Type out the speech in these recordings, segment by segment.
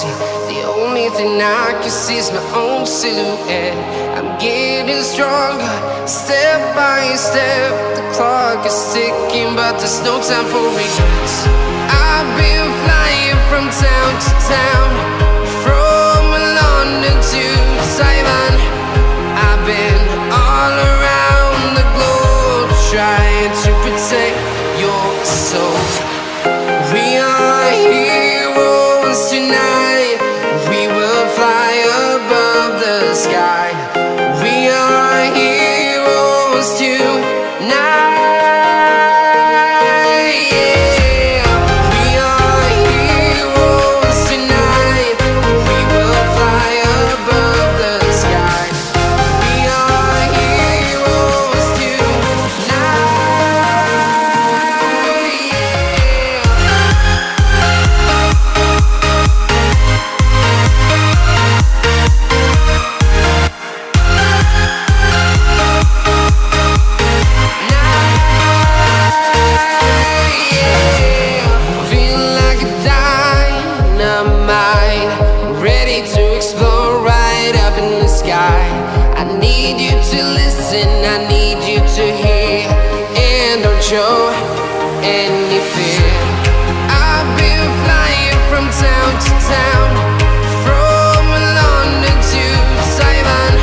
empty. The only thing I can see is my own silhouette. I'm getting stronger, step by step. The clock is ticking, but there's no time for regrets. I've been flying from town to town, from London to Taiwan. I've been all around the globe, trying to protect your soul. We are heroes tonight. We will fly above the sky. We are heroes tonight. I need you to hear, and don't show any fear. I've been flying from town to town, from London to Taiwan.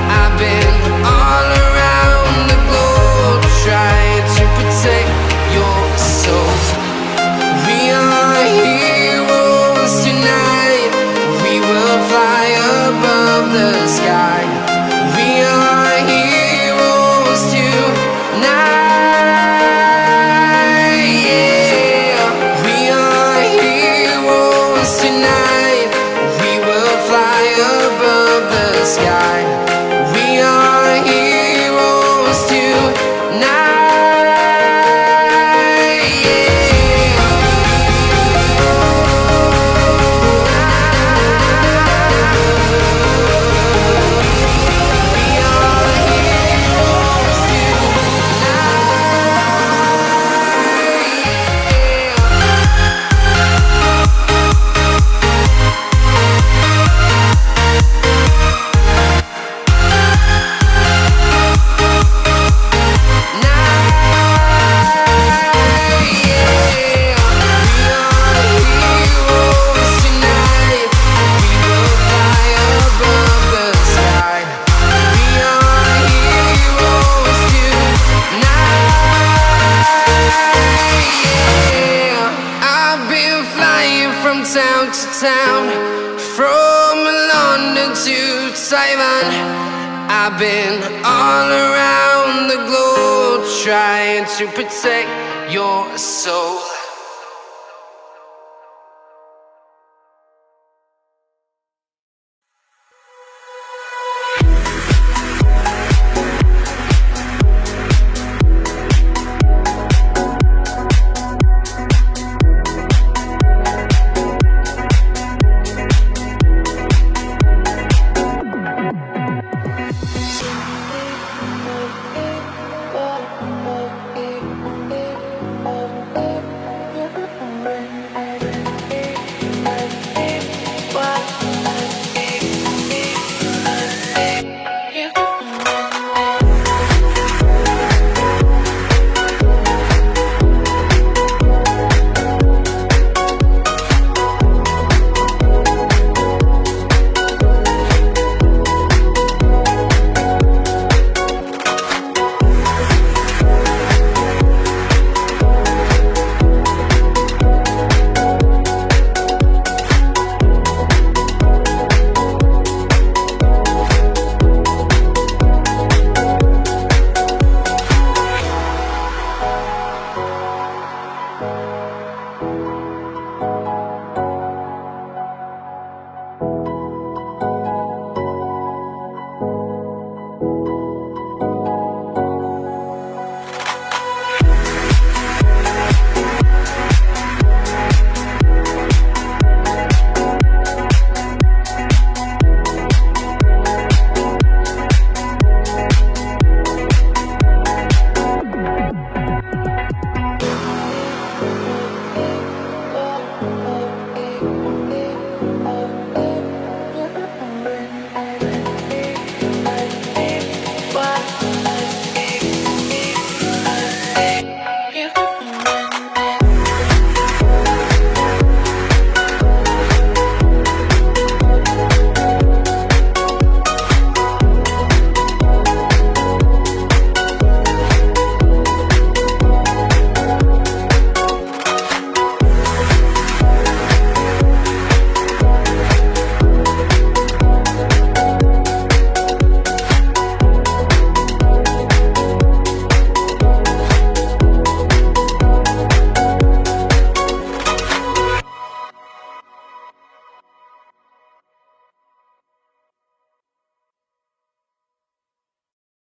I've been all around the globe, trying to protect your soul. We are heroes tonight. We will fly above the sky. We are heroes tonight. Yeah. We are heroes tonight. We will fly above the sky. We are heroes tonight. Town to town, from London to Taiwan. I've been all around the globe, trying to protect your soul.